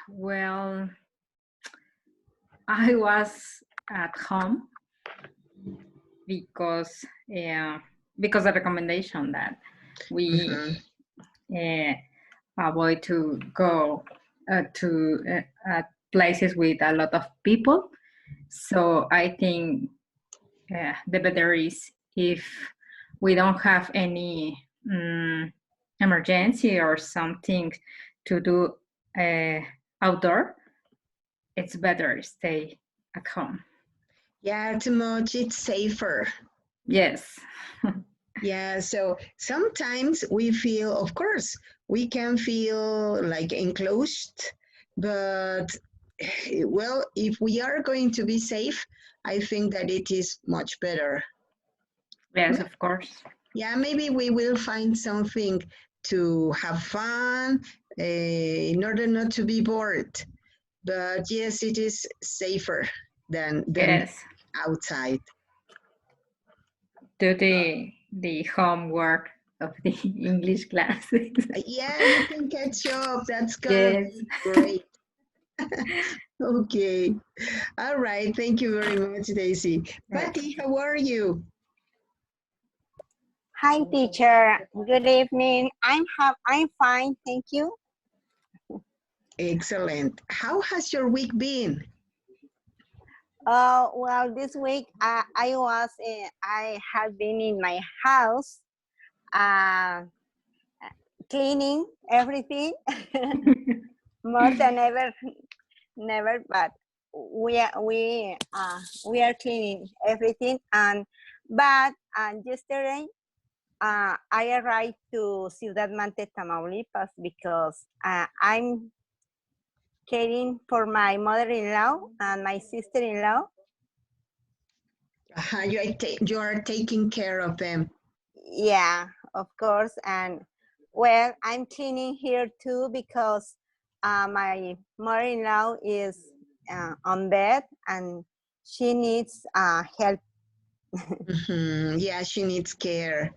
Well, I was at home because because the recommendation that we avoid to go to places with a lot of people. So I think the better is if we don't have any emergency or something to do outdoor, it's better stay at home. Yeah, too much, it's safer. Yes. Yeah, so sometimes we feel, of course, we can feel like enclosed, but well, if we are going to be safe, I think that it is much better. Yes, of course. Yeah, maybe we will find something to have fun in order not to be bored. But yes, it is safer than Yes. outside. Do the homework of the English classes. Yeah, you can catch up. That's gonna Yes. be great. Okay. All right. Thank you very much, Daisy. Patty, how are you? Hi, teacher. Good evening. I'm fine, thank you. Excellent. How has your week been? Well, this week I have been in my house, cleaning everything more than ever, never. But we are cleaning everything, but yesterday I arrived to Ciudad Mante, Tamaulipas, because I'm caring for my mother-in-law and my sister-in-law. You are taking care of them. Yeah, of course. And well, I'm cleaning here too because my mother-in-law is on bed and she needs help. Yeah, she needs care.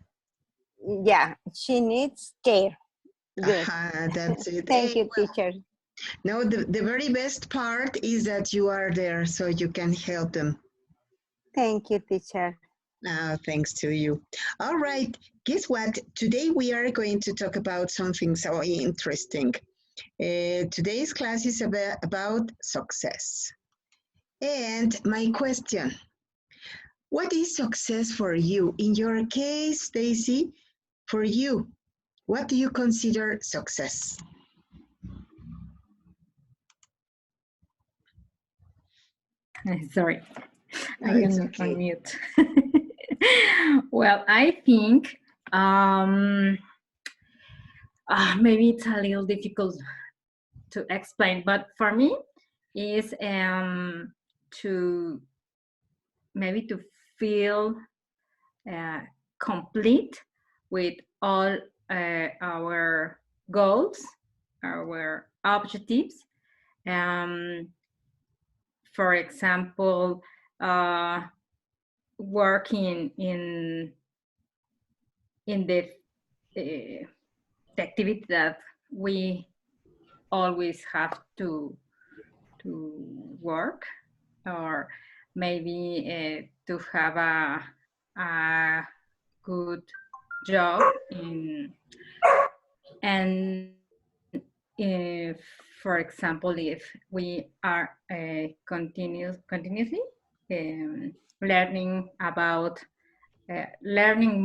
Yeah, she needs care. Good. That's it. Thank you, Well, teacher. no, the very best part is that you are there so you can help them. Thank you, teacher. Thanks to you. All right. Guess what? Today we are going to talk about something so interesting. Today's class is about success. And my question, what is success for you? In your case, Daisy, for you, what do you consider success? Sorry, No, I it's am okay. on mute. Well, I think maybe it's a little difficult to explain, but for me, is to maybe to feel complete with all our goals, our objectives. For example, working in the activity that we always have to work, or maybe to have a good job in, and if, for example, if we are continuously learning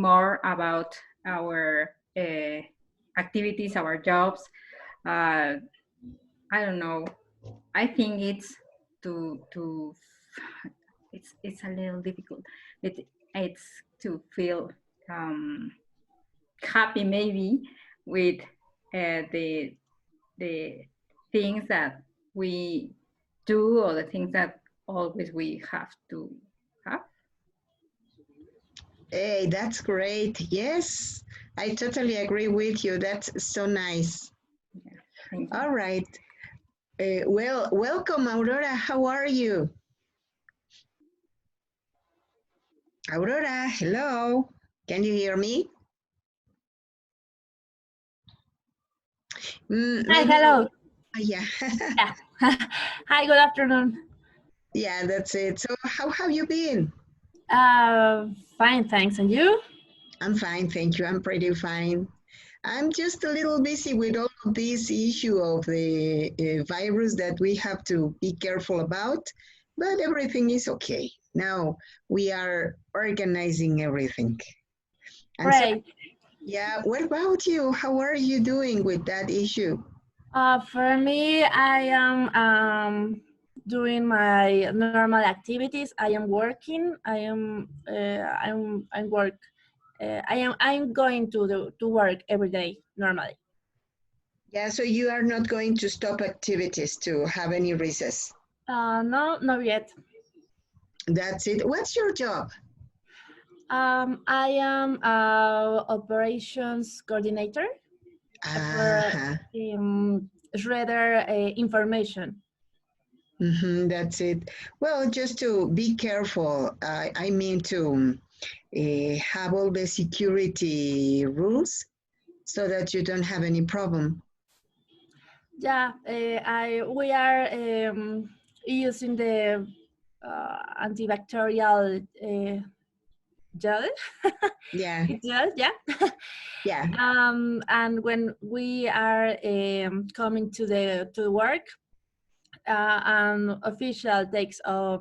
more about our activities, our jobs. I don't know. I think it's it's a little difficult. It's to feel happy maybe with the things that we do, or the things that always we have to have. Hey, that's great. Yes, I totally agree with you. That's so nice. Yeah, all right. Well, welcome, Aurora. How are you? Aurora, hello. Can you hear me? Hi, hello. Yeah. Yeah. Hi, good afternoon. Yeah, that's it. So how have you been? Fine, thanks. And you? I'm fine, thank you. I'm pretty fine. I'm just a little busy with all of this issue of the virus that we have to be careful about, but everything is okay. Now we are organizing everything. And so, Great. yeah, what about you? How are you doing with that issue? For me, I am doing my normal activities. I am working. I'm work. I'm going to work every day normally. Yeah, so you are not going to stop activities to have any recess. No, not yet. That's it. What's your job? I am operations coordinator for Uh-huh. Shredder information. That's it. Well, just to be careful, I mean to have all the security rules so that you don't have any problem. Yeah, we are using the antibacterial gel. Yeah, Gel, yeah. yeah. And when we are coming to work, an official takes our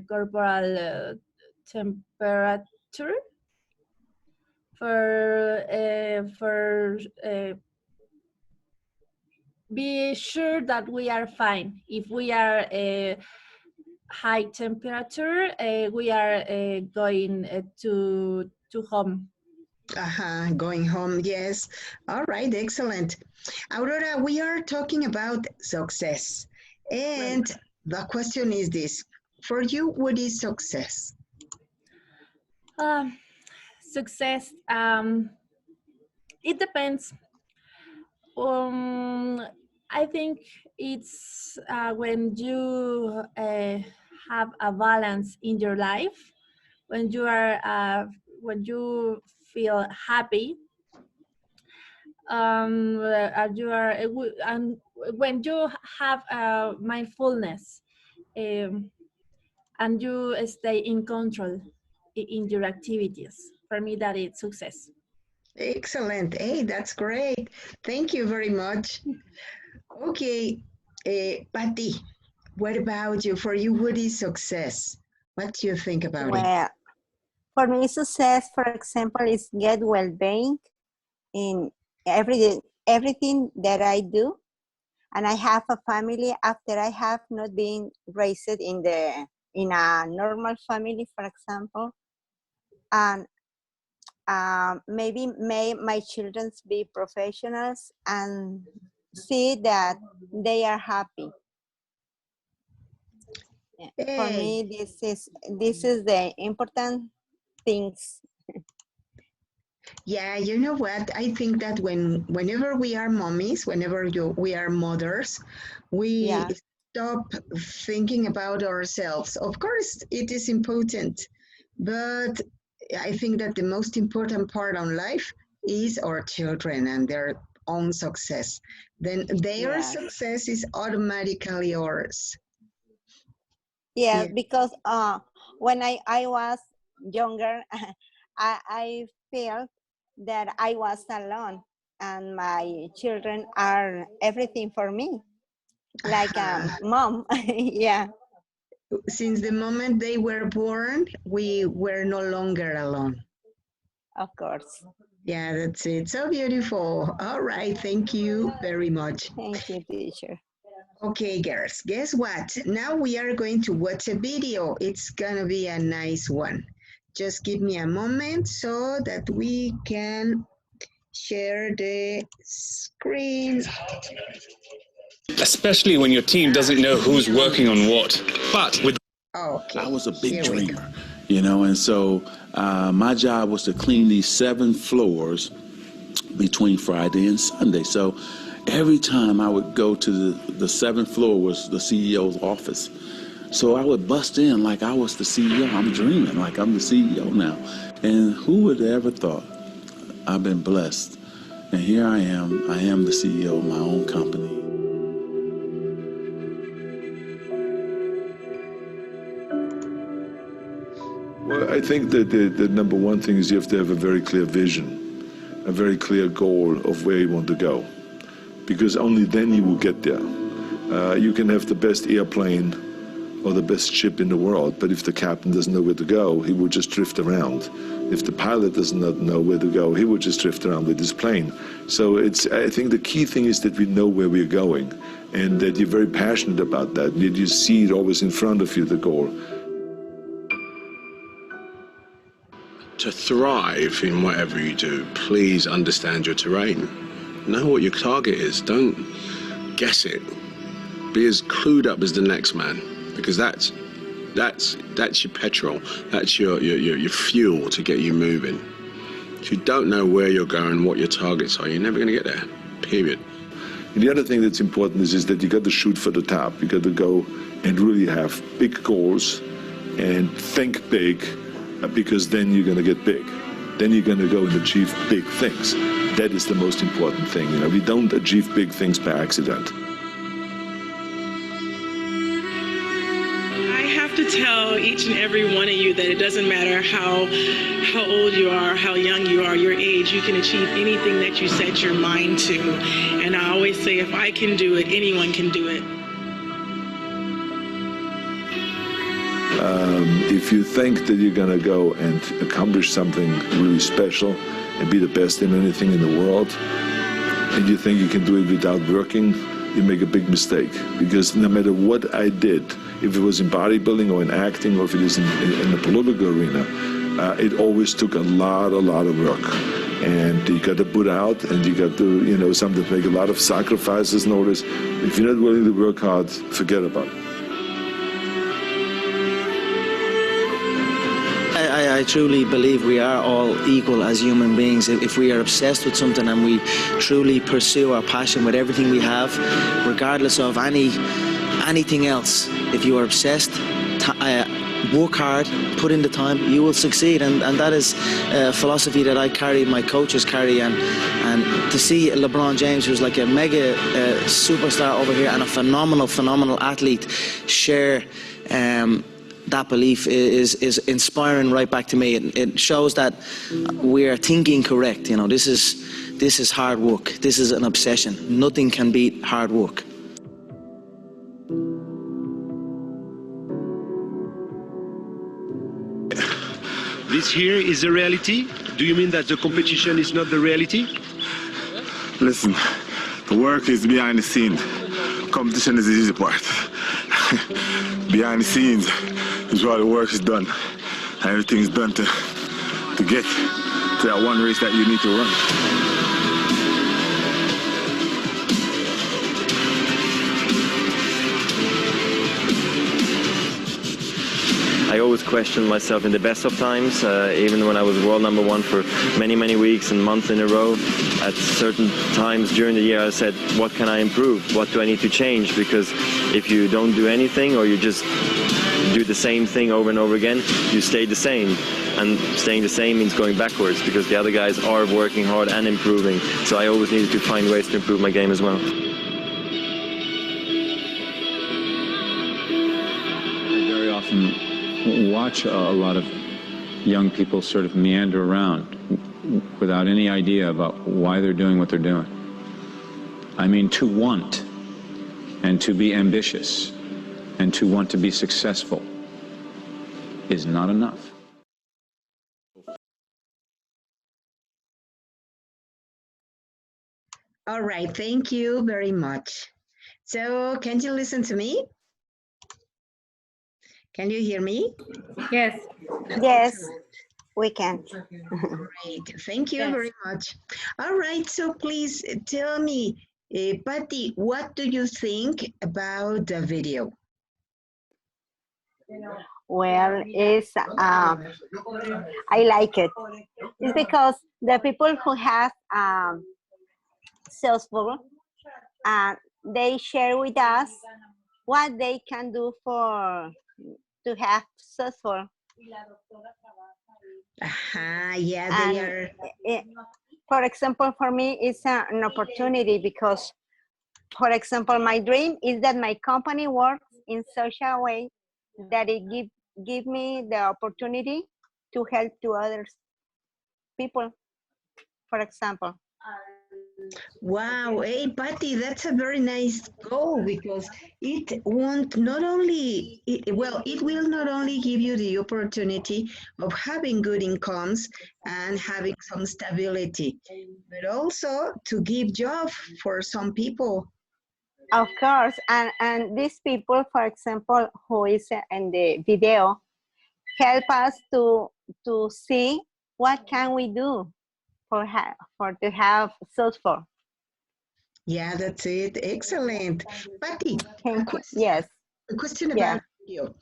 corporal temperature for be sure that we are fine. If we are high temperature, we are going to home. Going home, yes. All right, excellent. Aurora, we are talking about success. Right. And the question is this, for you, what is success? Success. It depends. Um, I think it's when you have a balance in your life, when you are when you feel happy, you are and when you have mindfulness, um, and you stay in control in your activities. For me, that is success. Excellent. Hey, that's great. Thank you very much. Okay, Patty, what about you? For you, what is success? What do you think about it? Well, for me, success, for example, is get well-being in everything that I do, and I have a family after I have not been raised in a normal family, for example, and maybe may my children be professionals and see that they are happy. Yeah. For Hey, me, this is the important things. yeah, you know what? I think that whenever we are mommies, whenever we are mothers, we Yeah. stop thinking about ourselves. Of course, it is important, but I think that the most important part on life is our children and their own success. Then their Yes. success is automatically ours. Yeah, Yeah. because when I was younger, I felt that I was alone and my children are everything for me, like mom. Yeah, Since the moment they were born, we were no longer alone. of course. Yeah, that's it. So beautiful. All right. Thank you very much. Thank you, teacher. Okay, girls, guess what? Now we are going to watch a video. It's gonna be a nice one. Just give me a moment so that we can share the screen. Especially when your team doesn't know who's working on what. But with Okay, I was a big here we go. dreamer, you know, and so my job was to clean these 7 floors between Friday and Sunday. So every time I would go to the 7th floor was the CEO's office. So I would bust in like I was the CEO. I'm dreaming like I'm the CEO now. And who would have ever thought? I've been blessed And here I am the CEO of my own company. Well, I think that the number one thing is you have to have a very clear vision, a very clear goal of where you want to go, because only then you will get there. You can have the best airplane or the best ship in the world, but if the captain doesn't know where to go, he will just drift around. If the pilot does not know where to go, he will just drift around with his plane. So I think the key thing is that we know where we're going and that you're very passionate about that, that you see it always in front of you, the goal. To thrive in whatever you do, please understand your terrain. Know what your target is. Don't guess it. Be as clued up as the next man, because that's your petrol. That's your fuel to get you moving. If you don't know where you're going, what your targets are, you're never going to get there. Period. And the other thing that's important is that you got to shoot for the top. You got to go and really have big goals and think big, because then you're going to get big. Then you're going to go and achieve big things. That is the most important thing. You know, we don't achieve big things by accident. I have to tell each and every one of you that it doesn't matter how old you are, how young you are, your age, you can achieve anything that you set your mind to. And I always say, if I can do it, anyone can do it. If you think that you're going to go and accomplish something really special and be the best in anything in the world, and you think you can do it without working, you make a big mistake. Because no matter what I did, if it was in bodybuilding or in acting or if it is in the political arena, it always took a lot of work. And you got to put out, and you got to, you know, sometimes make a lot of sacrifices and all this. If you're not willing to work hard, forget about it. I truly believe we are all equal as human beings. If we are obsessed with something and we truly pursue our passion with everything we have, regardless of anything else, if you are obsessed, work hard, put in the time, you will succeed. And that is a philosophy that I carry, my coaches carry. And to see LeBron James, who's like a mega superstar over here and a phenomenal athlete, share that belief is inspiring right back to me. It shows that we are thinking correct. You know, this is hard work. This is an obsession. Nothing can beat hard work. This here is the reality? Do you mean that the competition is not the reality? Listen, the work is behind the scene. Competition is the easy part. Behind the scenes is where the work is done. And everything is done to get to that one race that you need to run. I always questioned myself in the best of times, even when I was world #1 for many weeks and months in a row. At certain times during the year I said, what can I improve? What do I need to change? Because if you don't do anything or you just do the same thing over and over again, you stay the same. And staying the same means going backwards because the other guys are working hard and improving. So I always needed to find ways to improve my game as well. I very often watch a lot of young people sort of meander around without any idea about why they're doing what they're doing. I mean, to want and to be ambitious and to want to be successful is not enough. All right, thank you very much. So, can you listen to me? Can you hear me? Yes. Yes, we can. Great, thank you very much. All right, so please tell me, Patty, what do you think about the video? Well, I like it. It's because the people who have Salesforce, they share with us what they can do to have Salesforce. Yeah, they are. for example, for me, it's an opportunity because, for example, my dream is that my company works in such a way that it give me the opportunity to help to others people, for example. Wow, hey Patty, that's a very nice goal because it won't not only it will not only give you the opportunity of having good incomes and having some stability, but also to give job for some people. Of course, and these people, for example, who is in the video, help us to see what can we do for to have successful. Yeah, that's it. Excellent. Patty, Thank you. Yes. a question Yeah. about video.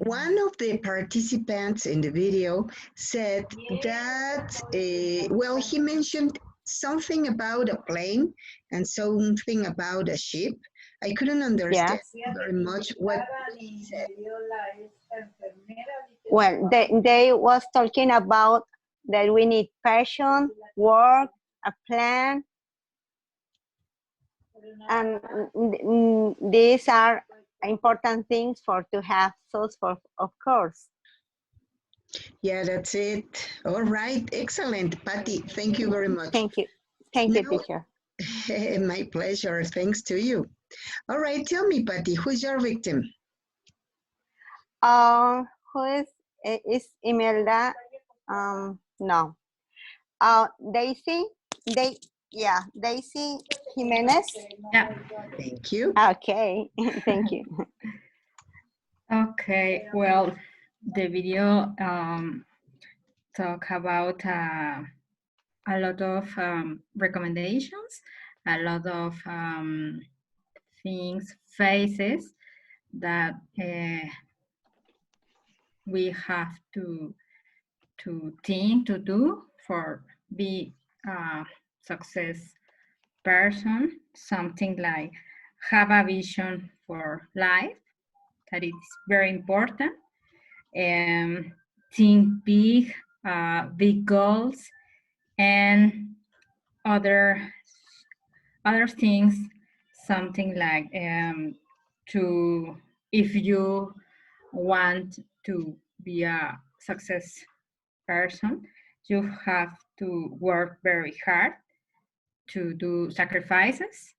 One of the participants in the video said that, well, he mentioned something about a plane and something about a ship. I couldn't understand very much what he said. Well, they was talking about that we need passion, work, a plan, and these are important things for to have success, of course. Yeah, that's it. All right, excellent, Patty. Thank you very much. Thank you. Thank you, teacher. My pleasure. Thanks to you. All right, tell me, Patty, who's your victim? Who is Imelda? No. Daisy. Daisy Jimenez. Yeah. Thank you. Okay. Thank you. Okay. Well, the video talk about a lot of recommendations, a lot of things, phases that we have to think, to do for be a success person. Something like have a vision for life, that is very important. Think big, big goals, and other things, something like to, if you want to be a success person, you have to work very hard, to do sacrifices.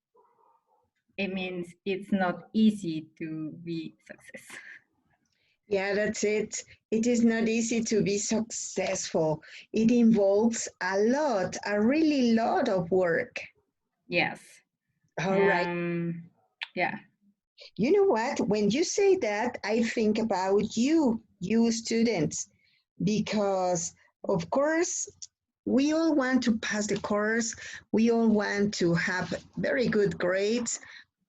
It means it's not easy to be success. Yeah, that's it. It is not easy to be successful. It involves a lot, a really lot of work. Yes. All right. Yeah. You know what? When you say that, I think about you students, because of course, we all want to pass the course. We all want to have very good grades,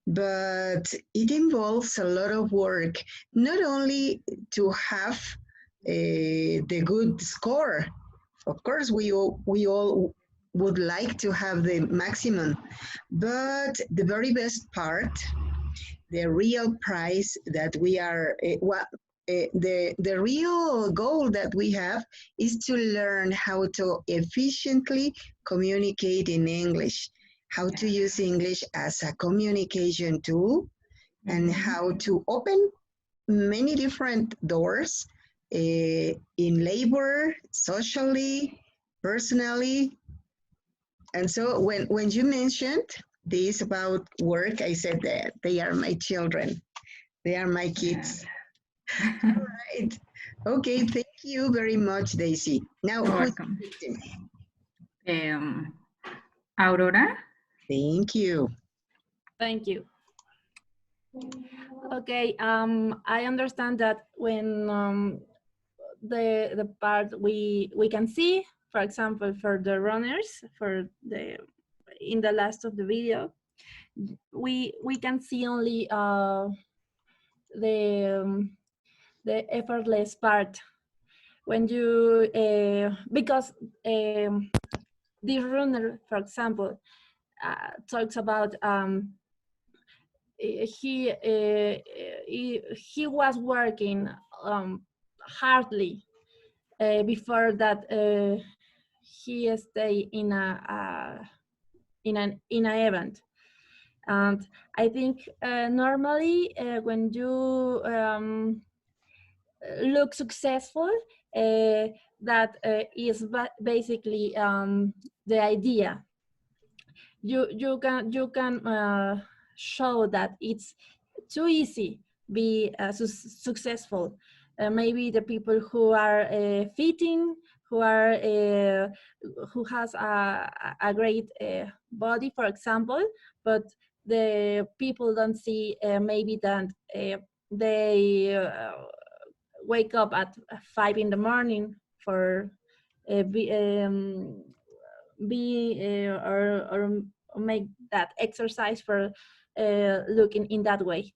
but it involves a lot of work, not only to have the good score. Of course, we all would like to have the maximum, but the very best part, the real prize that we are, the real goal that we have is to learn how to efficiently communicate in English, how to use English as a communication tool, and how to open many different doors in labor, socially, personally. And so when you mentioned this about work, I said that they are my children. They are my kids. Yeah. All right. Okay, thank you very much, Daisy. Now, You're who's welcome. victim? Aurora. Thank you. Thank you. Okay, I understand that when the part we can see, for example, for the runners, in the last of the video, we can see only the effortless part. When you because this runner, for example, talks about he was working hardly before that he stay in in an event. And I think normally when you look successful, that is basically the idea. You can show that it's too easy be successful. Maybe the people who are fitting, who are who has a great body, for example, but the people don't see maybe that they wake up at 5 in the morning for or make that exercise for looking in that way.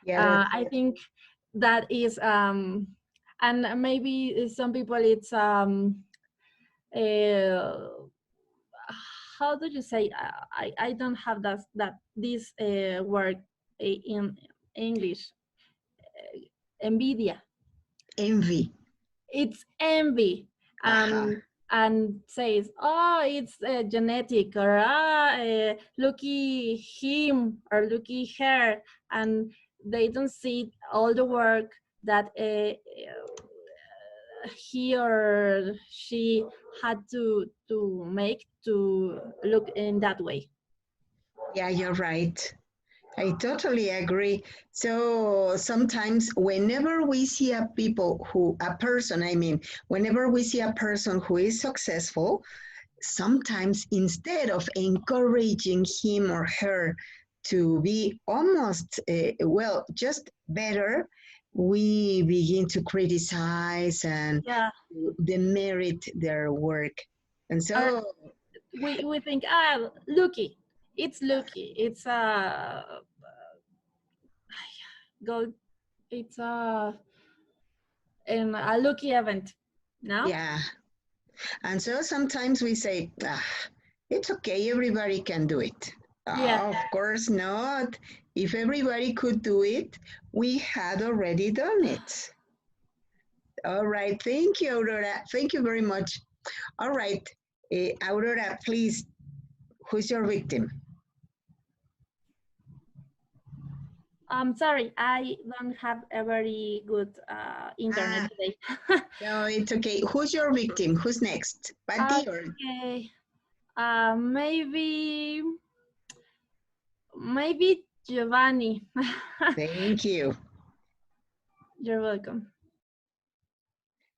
Yeah, I think that is and maybe some people it's how do you say, I don't have that this word in English. Envidia. Envy. It's envy. And says, oh, it's genetic, or looky him or looky her, and they don't see all the work that he or she had to make to look in that way. Yeah, you're right. I totally agree. So sometimes whenever we see a person, I mean, whenever we see a person who is successful, sometimes instead of encouraging him or her to be almost, well, just better, we begin to criticize and demerit their work. And so we think, Lucky, it's Lucky, it's go, it's a Lucky event, no? Yeah. And so sometimes we say, it's okay, everybody can do it. Yeah. Of course not. If everybody could do it, we had already done it. All right, thank you, Aurora. Thank you very much. All right, Aurora, please, who's your victim? I'm sorry, I don't have a very good internet today. No, it's okay. Who's your victim? Who's next? Patty or? Okay, maybe Giovanni. Thank you. You're welcome.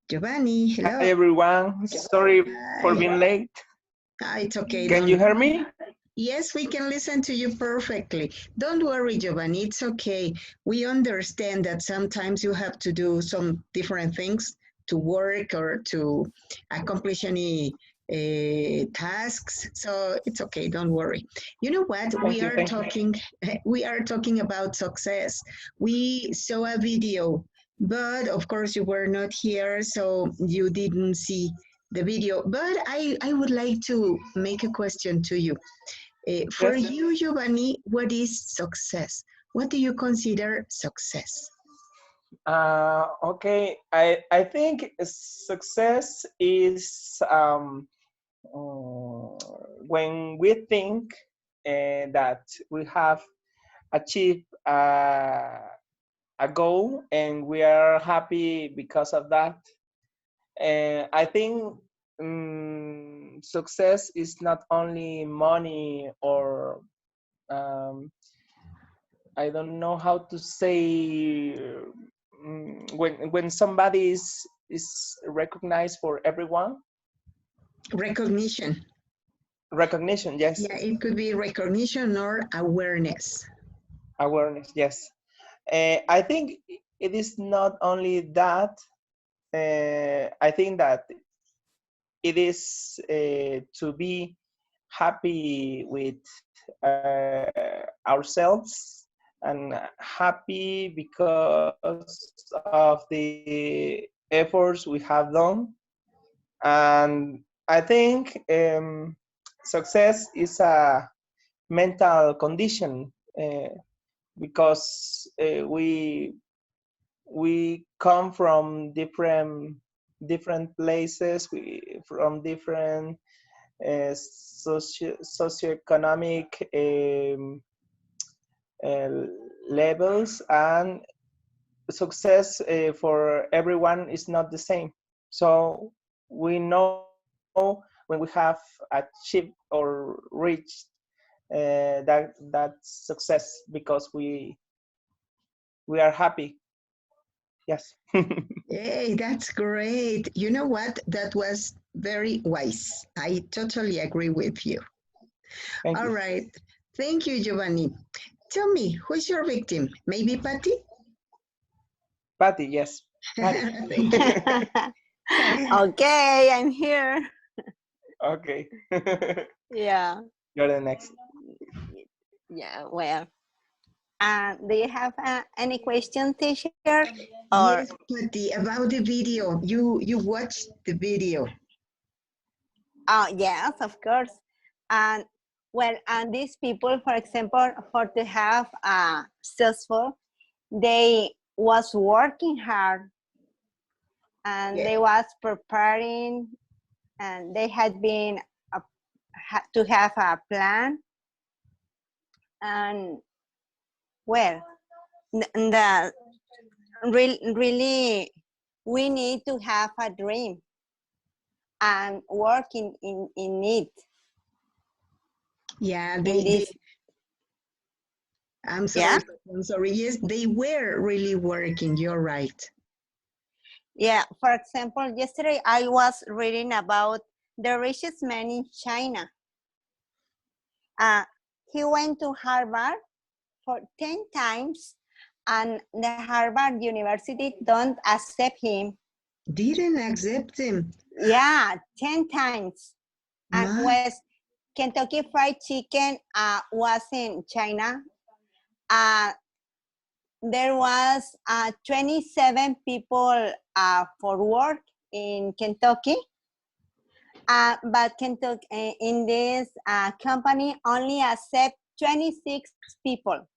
Giovanni, hello. Hi everyone, sorry for being late. It's okay. Can you hear me? Yes, we can listen to you perfectly. Don't worry, Giovanni, it's okay. We understand that sometimes you have to do some different things to work or to accomplish any tasks. So it's okay, don't worry. You know what? We are talking about success. We saw a video, but of course you were not here, so you didn't see the video. But I would like to make a question to you. For you, Giovanni, what is success? What do you consider success? Okay, I think success is when we think that we have achieved a goal and we are happy because of that. I think success is not only money or I don't know how to say when somebody is recognized for everyone. Recognition. Recognition, yes. Yeah, it could be recognition or awareness. Awareness, yes. I think it is not only that. I think that it is to be happy with ourselves and happy because of the efforts we have done. And I think success is a mental condition because we come from different different places, from different socioeconomic levels, and success for everyone is not the same. So we know when we have achieved or reached that success because we are happy. Yes. Hey, that's great. You know what? That was very wise. I totally agree with you. Thank All you. right. Thank you, Giovanni. Tell me, who's your victim? Maybe Patty? Patty, yes. Patty. Thank you. Okay, I'm here. Okay. Yeah. You're the next. Yeah, well. Do you have any question, teacher? Or Yes, Patty, about the video. You watched the video. oh yes, of course. And well, and these people, for example, for to have successful, they was working hard and they was preparing, and they had been to have a plan. And well, the really we need to have a dream and working in it. Yeah, this, I'm sorry. yeah? I'm sorry. Yes, they were really working. You're right. Yeah, for example, yesterday I was reading about the richest man in China. He went to Harvard for 10 times, and the Harvard University don't accept him. Didn't accept him? Yeah, 10 times. And West Kentucky Fried Chicken was in China. There was 27 people for work in Kentucky. But Kentucky, in this company only accept 26 people,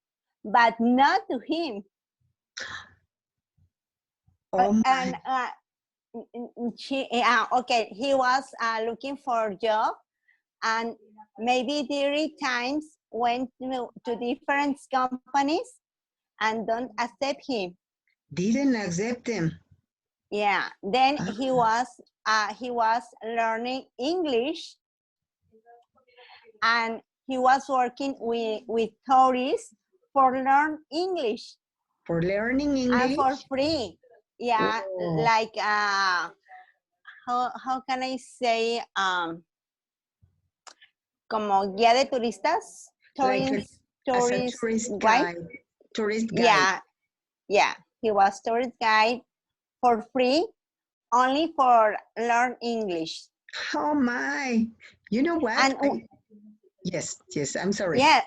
but not to him. Oh and okay, he was looking for a job, and maybe 3 times went to different companies and don't accept him. Didn't accept him. Yeah, then he was learning English, and he was working with tourists for learn English. For learning English? And for free. Yeah, like how can I say, como guía de turistas, tourist guide. Tourist guide. Yeah, yeah, he was tourist guide for free, only for learn English. Oh my! You know what? And yes, I'm sorry. Yeah,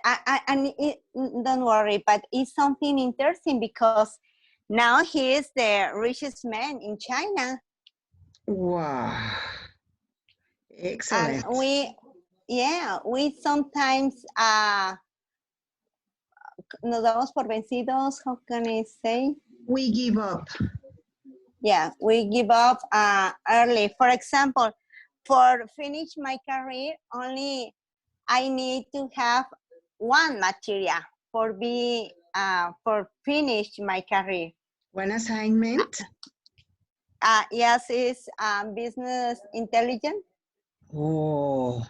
don't worry, but it's something interesting because now he is the richest man in China. Wow. Excellent. And we sometimes nos damos por vencidos, how can I say? We give up. Yeah, we give up early. For example, for finish my career, only I need to have one material for finish my career. One assignment? Yes, it's business intelligence. Oh.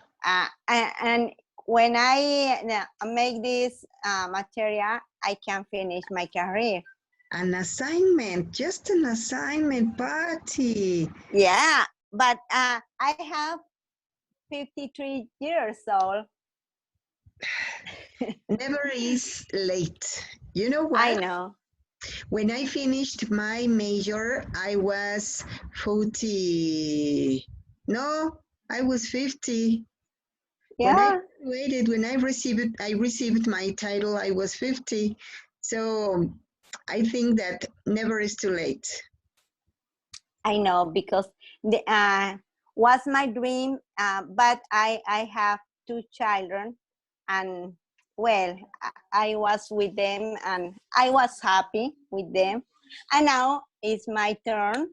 And when I make this material, I can finish my career. An assignment, just an assignment, Patty. Yeah, but I have 53 years old. Never is late. You know what? I know. When I finished my major, I was 40. No, I was 50. Yeah. When I graduated, when I received my title, I was 50. So I think that never is too late. I know, because was my dream, but I have 2 children, and well, I was with them and I was happy with them, and now it's my turn,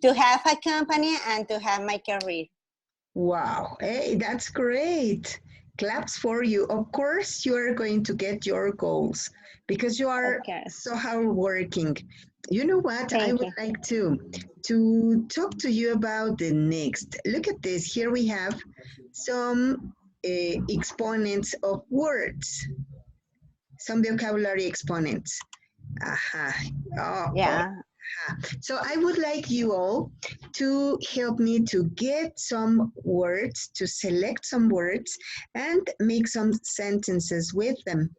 to have a company and to have my career. Wow, hey, that's great. Claps for you. Of course, you are going to get your goals because you are so hardworking. You know what? I would like to talk to you about the next. Look at this. Here we have some exponents of words, some vocabulary exponents. Aha. Oh, Yeah. So I would like you all to help me to get some words, to select some words and make some sentences with them.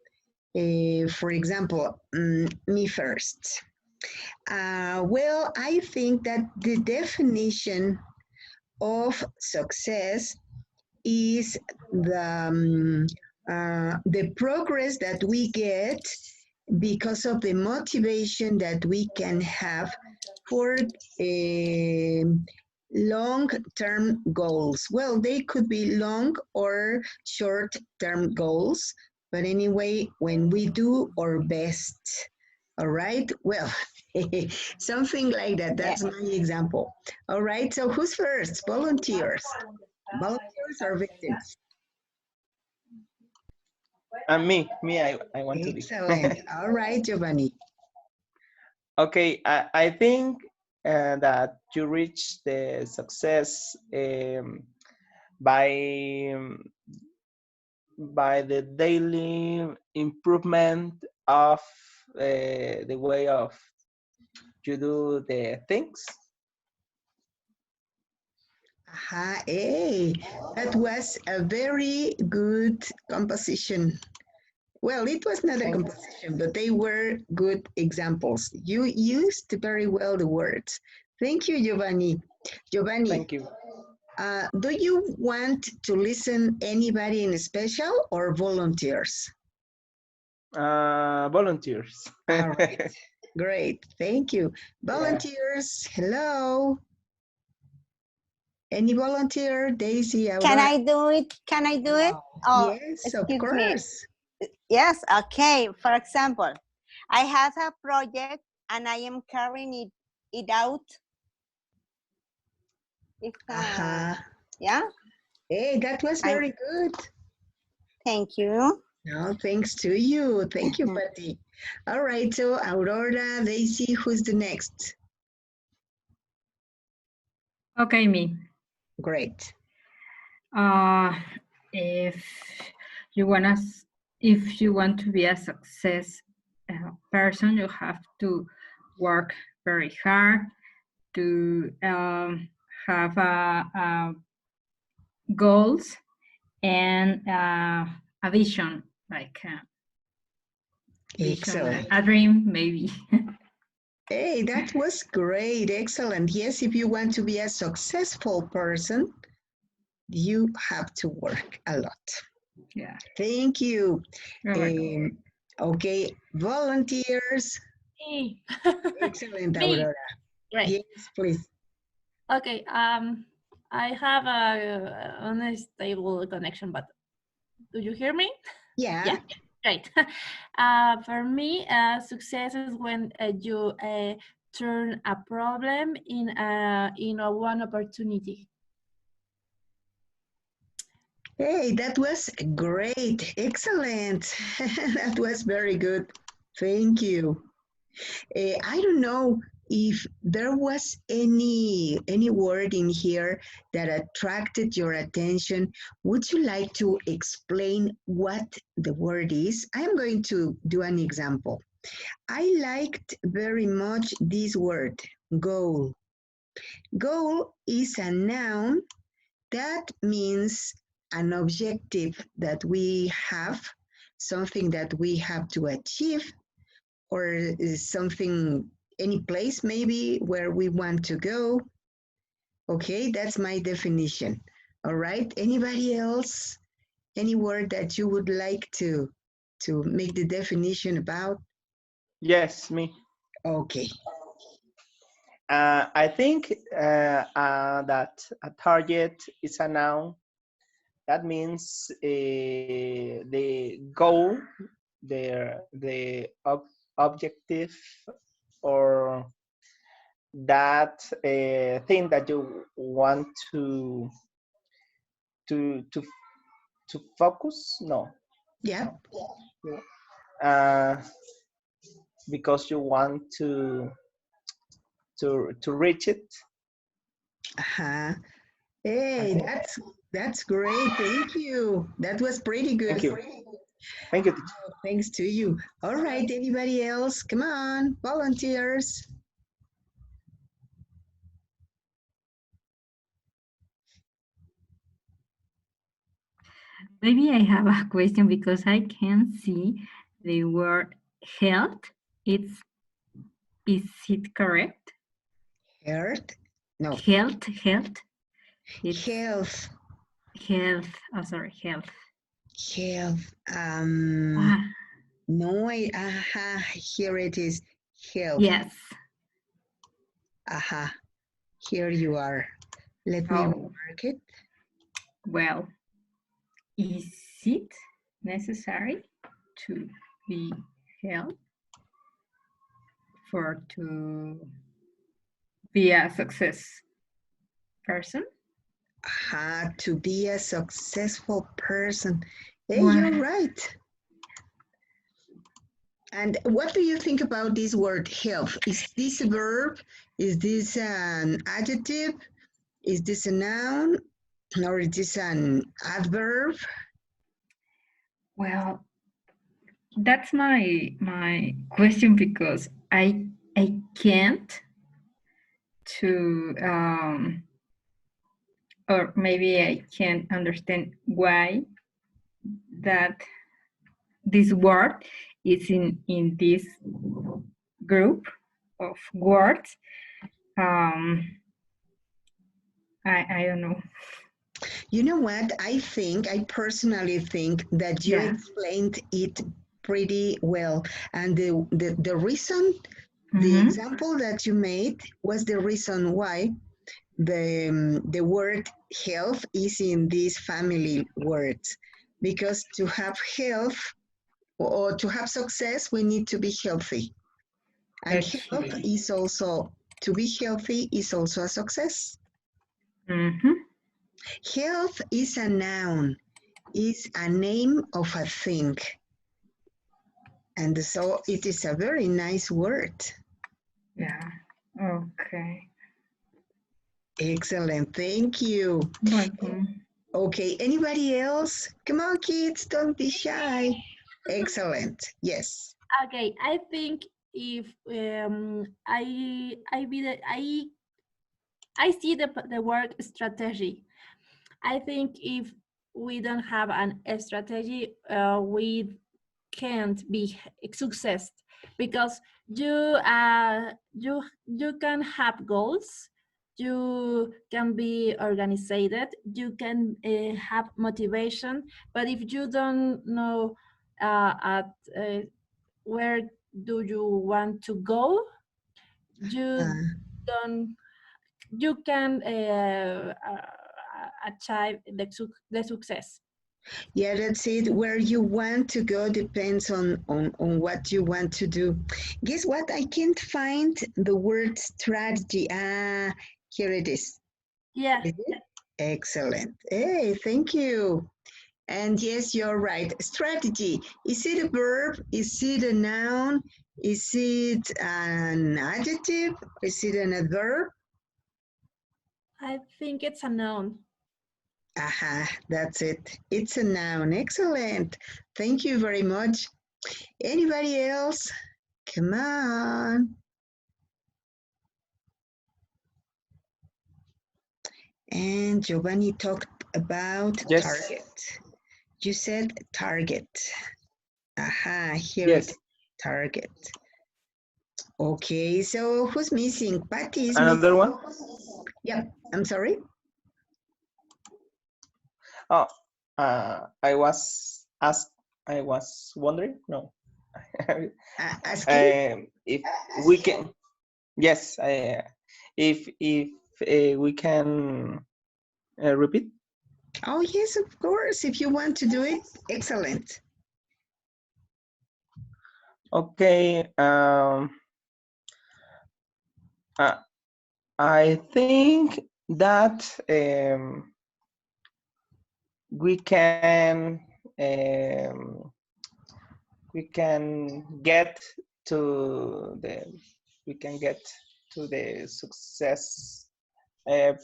For example, me first. Well, I think that the definition of success is the progress that we get because of the motivation that we can have for long-term goals. Well, they could be long or short-term goals, but anyway, when we do our best, all right? Well, something like that. That's my example. All right, so who's first? Volunteers. Volunteers or victims? Me, I want to be. Excellent. All right, Giovanni. Okay, I think that you reach the success by the daily improvement of the way of you do the things. Aha, hey, that was a very good composition. Well, it was not a composition, but they were good examples. You used very well the words. Thank you, Giovanni. Giovanni. Thank you. Do you want to listen anybody in special or volunteers? Volunteers. All right, great, thank you. Volunteers, hello. Any volunteer, Daisy? Aurora? Can I do it? Can I do it? Oh, yes, of excuse course. me. Yes, okay. For example, I have a project and I am carrying it out. Yeah. Hey, that was very good. Thank you. No, thanks to you. Thank you, Patty. All right, so Aurora, Daisy, who's the next? Okay, me. Great. If you want to be a success person, you have to work very hard to have goals and a vision, like excellent. A dream, maybe. Hey, that was great. Excellent. Yes, if you want to be a successful person, you have to work a lot. Yeah. Thank you. Okay, volunteers. Hey. Excellent, Me. Aurora. Right. Yes, please. Okay. I have a unstable connection, but do you hear me? Yeah. Yeah. Great. For me, success is when you turn a problem in a one opportunity. Hey, that was great. Excellent. That was very good. Thank you. I don't know if there was any word in here that attracted your attention. Would you like to explain what the word is? I am going to do an example. I liked very much this word, goal. Goal is a noun that means an objective that we have, something that we have to achieve, or something, any place maybe where we want to go. Okay, that's my definition. All right, anybody else? Any word that you would like to make the definition about? Yes, me. Okay. I think that a target is a noun. That means the goal, the objective, or that thing that you want to focus. No. Yeah. Because you want to reach it. Hey, that's great. Thank you. That was pretty good. Thank you. Thank you. Oh, thanks to you. All right, anybody else? Come on, volunteers. Maybe I have a question because I can see the word health. Is it correct? Health? No. Health. It's health. Health. Oh, sorry, health. Health. No, here it is. Health. Yes. Here you are. Let me mark it. Well, is it necessary to be healthy to be a success person? To be a successful person. Hey, you're right. And what do you think about this word health? Is this a verb? Is this an adjective? Is this a noun? Or is this an adverb? Well, that's my question because I can't to or maybe I can't understand why that this word is in this group of words. I don't know. You know what? I personally think that you explained it pretty well. And the reason, the example that you made was the reason why the word health is in these family words. Because to have health or to have success, we need to be healthy. And health is also, to be healthy is also a success. Health is a noun, is a name of a thing. And so it is a very nice word. Yeah, okay. Excellent, thank you. Welcome. Okay, anybody else? Come on, kids, don't be shy. Excellent, yes. Okay, I think if I see the word strategy. I think if we don't have a strategy, we can't be success because you can have goals, you can be organized, you can have motivation, but if you don't know where do you want to go, you can achieve the success. Yeah, that's it. Where you want to go depends on what you want to do. Guess what? I can't find the word strategy. Here it is. Yeah. Excellent. Hey, thank you. And yes, you're right. Strategy. Is it a verb? Is it a noun? Is it an adjective? Is it an adverb? I think it's a noun. That's it. It's a noun. Excellent. Thank you very much. Anybody else? Come on. And Giovanni talked about target. You said target. Here it is. Target. Okay, so who's missing? Patty is Another missing. one? Yep, I'm sorry. Oh, I was wondering. No. If we can, yes. If we can repeat. Oh yes, of course. If you want to do it, excellent. Okay. I think that we can get to the success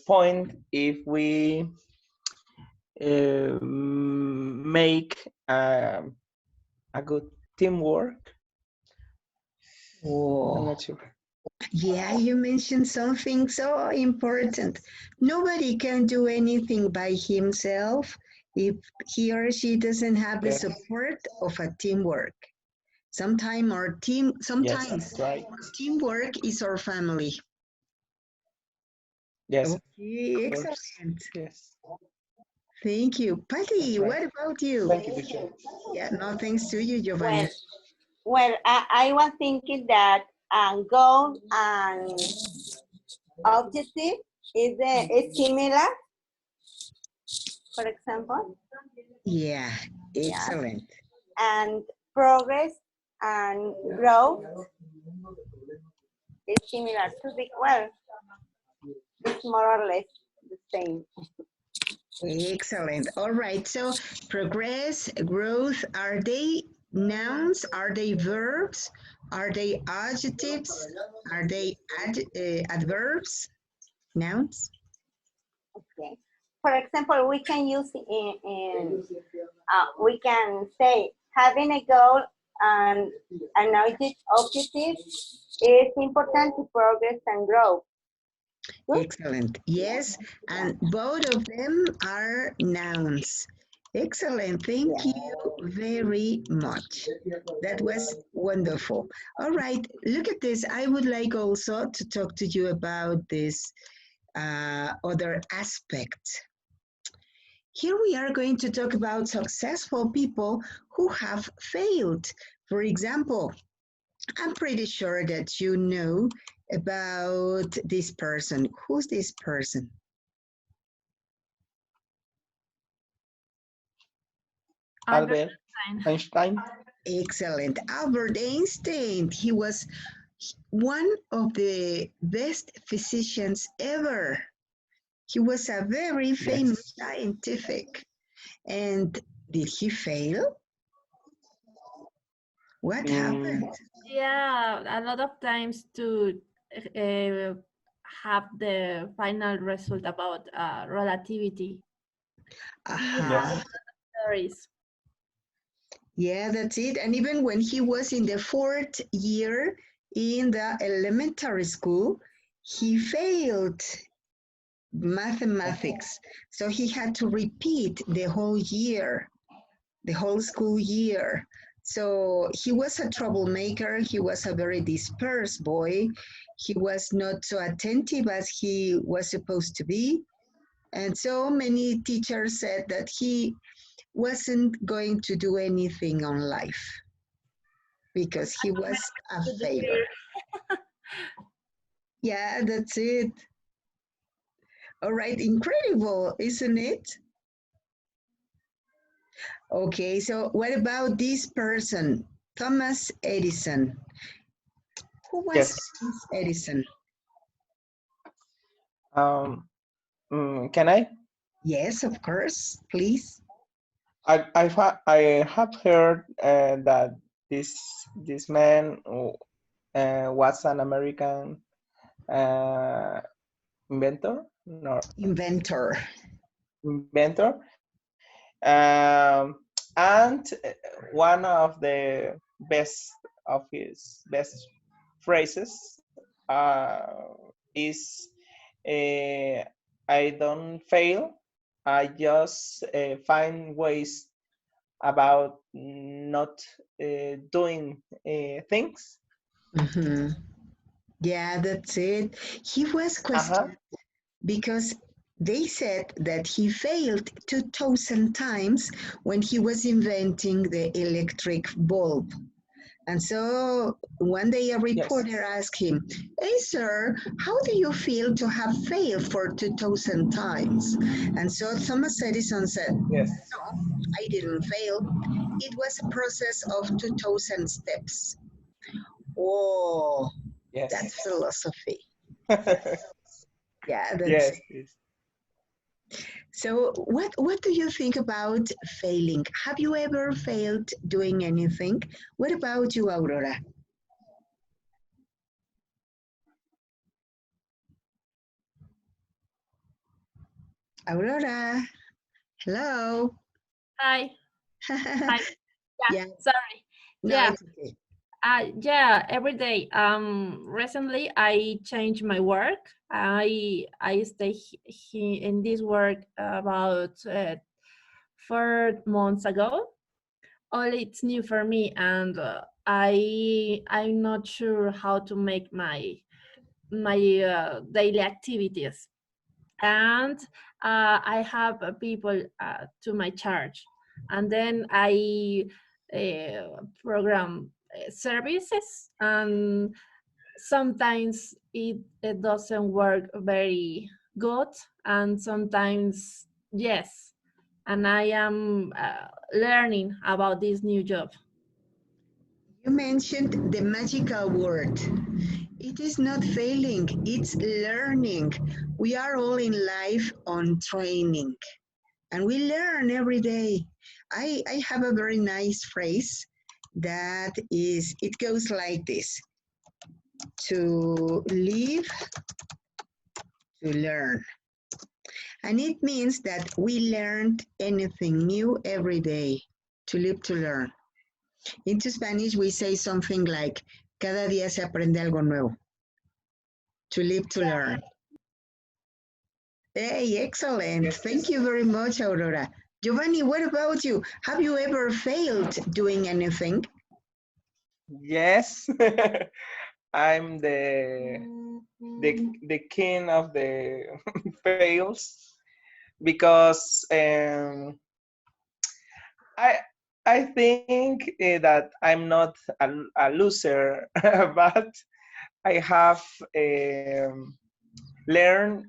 point if we make a good teamwork. Oh. I'm not sure. Yeah, you mentioned something so important. Nobody can do anything by himself if he or she doesn't have the Yes. support of a teamwork. Sometimes our teamwork is our family. Yes. Okay, excellent. Yes. Thank you. Patty, Right. what about you? Thank you, teacher. Yeah, no thanks to you, Giovanna. Well, I was thinking that goal and objective is similar, for example. Yeah, excellent. And progress and growth is similar to the, well, it's more or less the same. Excellent. All right. So progress, growth, are they nouns? Are they verbs? Are they adjectives? Are they adverbs? Nouns? Okay. For example, we can use we can say having a goal and an objective is important to progress and grow. Excellent. Yes, and both of them are nouns. Excellent. Thank you very much. That was wonderful. All right, look at this. I would like also to talk to you about this other aspect. Here we are going to talk about successful people who have failed. For example, I'm pretty sure that you know about this person. Who's this person? Albert Einstein. Excellent. Albert Einstein. He was one of the best physicians ever. He was a very famous scientific. And did he fail? What happened? Yeah, a lot of times to have the final result about relativity. Uh-huh. Theories. Yeah, that's it. And even when he was in the 4th year in the elementary school, he failed mathematics. So he had to repeat the whole year, the whole school year. So he was a troublemaker. He was a very dispersed boy. He was not so attentive as he was supposed to be. And so many teachers said that he wasn't going to do anything on life because he was a failure. Yeah, that's it. All right, incredible, isn't it? Okay, so what about this person, Thomas Edison? Who was Thomas Edison? Can I? Yes, of course, please. I have heard that this man was an American inventor. No. Inventor. And one of the best of his best phrases is I don't fail, I just find ways about not doing things. Mm-hmm. Yeah, that's it. He was questioned because they said that he failed 2,000 times when he was inventing the electric bulb. And so one day a reporter asked him, "Hey, sir, how do you feel to have failed for 2,000 times?" And so Thomas Edison said, "No, I didn't fail. It was a process of 2,000 steps." Oh, that's philosophy. Yeah, that's Yes, yes. so. What do you think about failing? Have you ever failed doing anything? What about you, Aurora? Aurora, hello. Hi. Hi. Yeah, Yeah, sorry. no, Yeah. it's okay. Yeah, every day. Recently I changed my work. I stay in this work about 4 months ago. All it's new for me, and I'm not sure how to make my daily activities, and I have people to my charge, and then I program services, and sometimes it doesn't work very good, and sometimes yes, and I am learning about this new job. You mentioned the magical word. It is not failing, it's learning. We are all in life on training and we learn every day. I have a very nice phrase that is, it goes like this: to live, to learn. And it means that we learned anything new every day. To live, to learn. Into Spanish, we say something like, cada día se aprende algo nuevo. To live, to learn. Hey, excellent. Yes, Thank yes. you very much, Aurora. Giovanni, what about you? Have you ever failed doing anything? Yes. I'm the king of the fails because I I think that I'm not a loser, but I have learned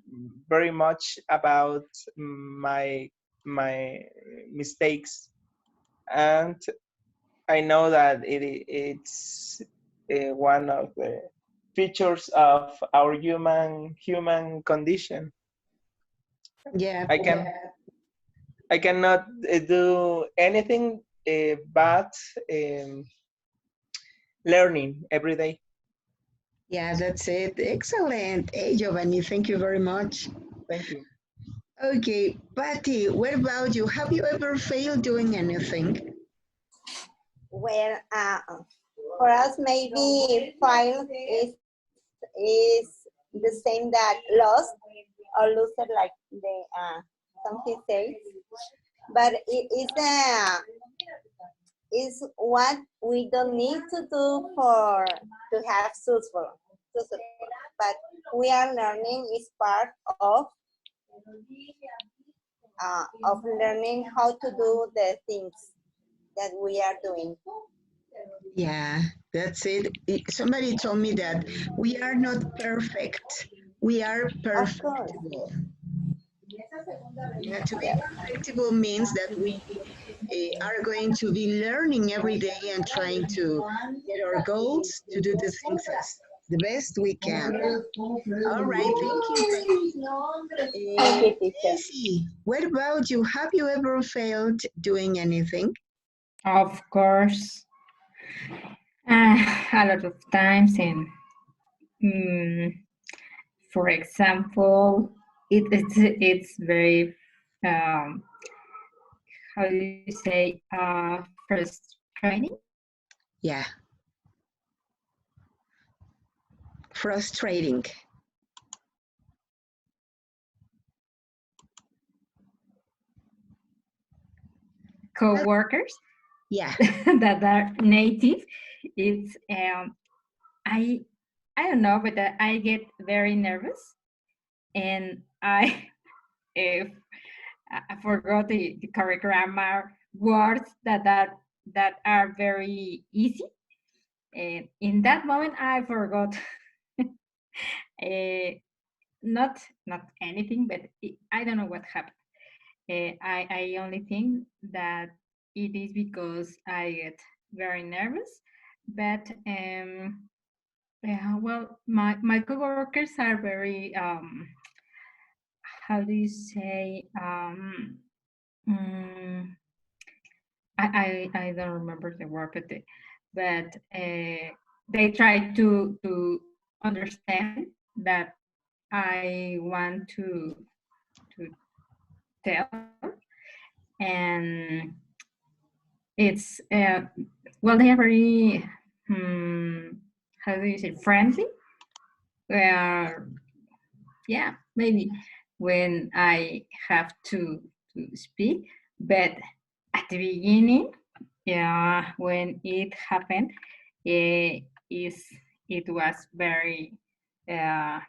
very much about my my mistakes, and I know that it's one of the features of our human condition. Yeah, I can I cannot do anything but um, learning every day. yeah, that's it. Excellent. Hey, Giovanni, thank you very much. Thank you. Okay, Patty, what about you? Have you ever failed doing anything? Well, for us, maybe file is the same that lost or loser, like the something says. But it is what we don't need to do for to have successful. But we are learning is part of learning how to do the things that we are doing. Yeah, that's it. Somebody told me that we are not perfect. We are Of course. perfectible. Yeah, to be perfectible means that we are going to be learning every day and trying to get our goals to do the things as the best we can. All right, thank you, Patty. Thank you, teacher. Daisy, what about you? Have you ever failed doing anything? Of course, a lot of times. And mm, for example, it's very how do you say frustrating. Yeah, frustrating. Co-workers Yeah. that are native. It's I I don't know, but I get very nervous, and I if I forgot the correct grammar words that are very easy, and in that moment I forgot uh, not anything, but I don't know what happened. I only think that it is because I get very nervous, but yeah, well, my coworkers are very how do you say, I don't remember the word, but they try to understand that I want to tell, and it's well, they are very how do you say, friendly. Yeah, maybe when I have to speak, but at the beginning, yeah, when it happened, is it was very uh,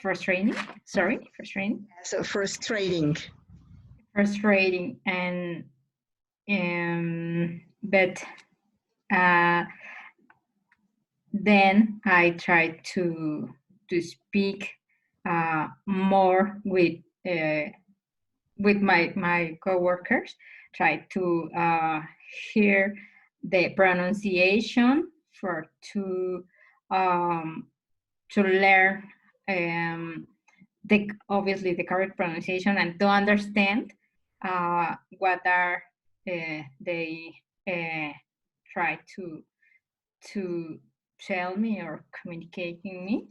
frustrating. Sorry, frustrating. So frustrating. Frustrating, and but uh, then I tried to speak more with my coworkers, try to hear the pronunciation for um, to learn the obviously the correct pronunciation, and to understand what are they try to tell me or communicating me.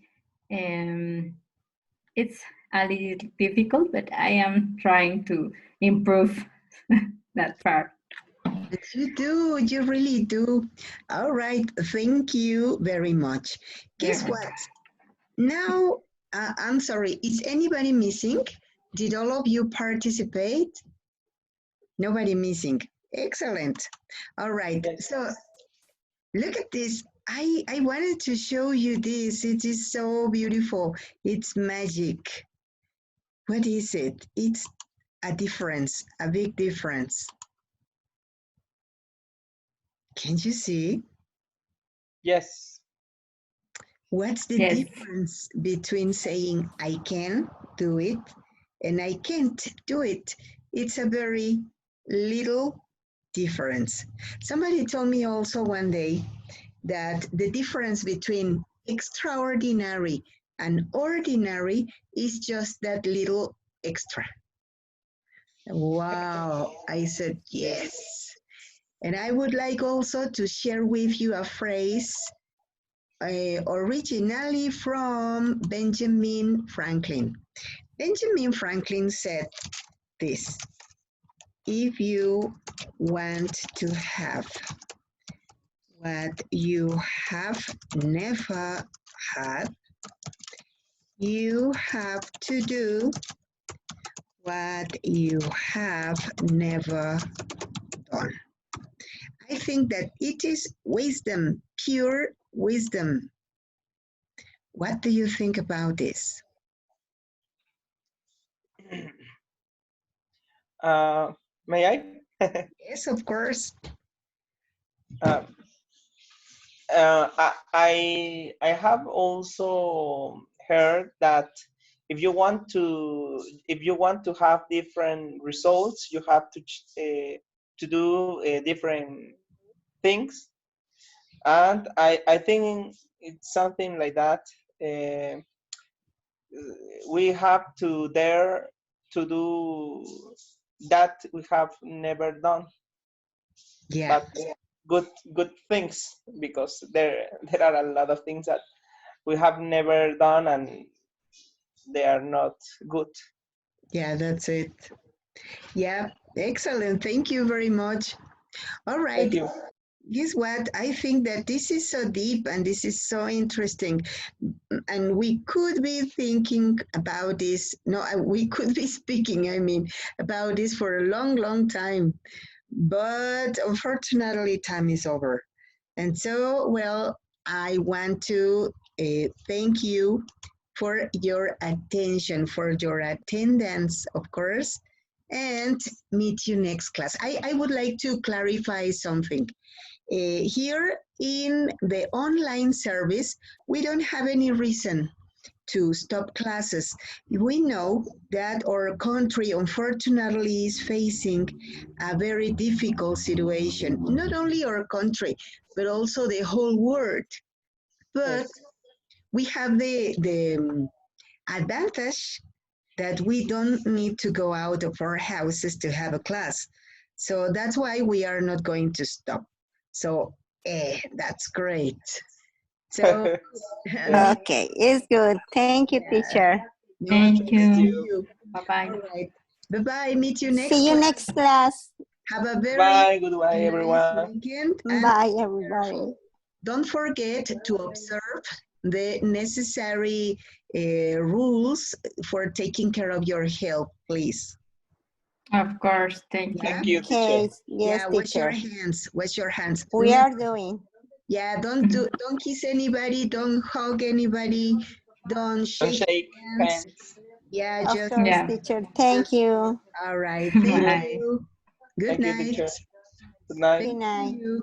It's a little difficult, but I am trying to improve that part. But you do, you really do. All right, thank you very much. Guess what? Now, I'm sorry, is anybody missing? Did all of you participate? Nobody missing. Excellent. All right, so look at this. I wanted to show you this. It is so beautiful. It's magic. What is it? It's a difference, a big difference. Can you see? Yes. What's the difference between saying I can do it and I can't do it? It's a very little difference. Somebody told me also one day that the difference between extraordinary and ordinary is just that little extra. Wow, I said yes. And I would like also to share with you a phrase originally from Benjamin Franklin. Benjamin Franklin said this: if you want to have what you have never had, you have to do what you have never done. I think that it is wisdom, pure wisdom. What do you think about this? May I? Yes, of course. I have also heard that if you want to have different results, you have to do different things, and I think it's something like that. We have to dare to do that we have never done. Yeah. But good things, because there are a lot of things that we have never done and they are not good. Yeah, that's it. Yeah, excellent. Thank you very much. All right. Thank you. Guess what? I think that this is so deep and this is so interesting. And we could be thinking about this. No, we could be speaking, I mean, about this for a long, long time. But unfortunately, time is over. And so, well, I want to thank you for your attention, for your attendance, of course, and meet you next class. I would like to clarify something. Here in the online service, we don't have any reason to stop classes. We know that our country, unfortunately, is facing a very difficult situation. Not only our country, but also the whole world. But we have the advantage that we don't need to go out of our houses to have a class. So that's why we are not going to stop. So that's great. So Okay, it's good. Thank you, teacher. Thank thank you. you. Bye-bye. All right. Bye-bye. Meet you next See you class. next class. Have a very Bye. Goodbye, nice everyone. weekend. And Bye, everybody. don't forget to observe the necessary rules for taking care of your health, please. Of course. Thank Yeah? you. Okay, yes, Yeah, wash your teacher. hands. Wash your hands. We are doing. Yeah, don't kiss anybody, don't hug anybody, don't Don't shake shake hands. hands. Yeah, Of just course, teacher. Thank you. all right. Thank Bye. you. Good Thank you, night. teacher. Good night. Good Thank night. you.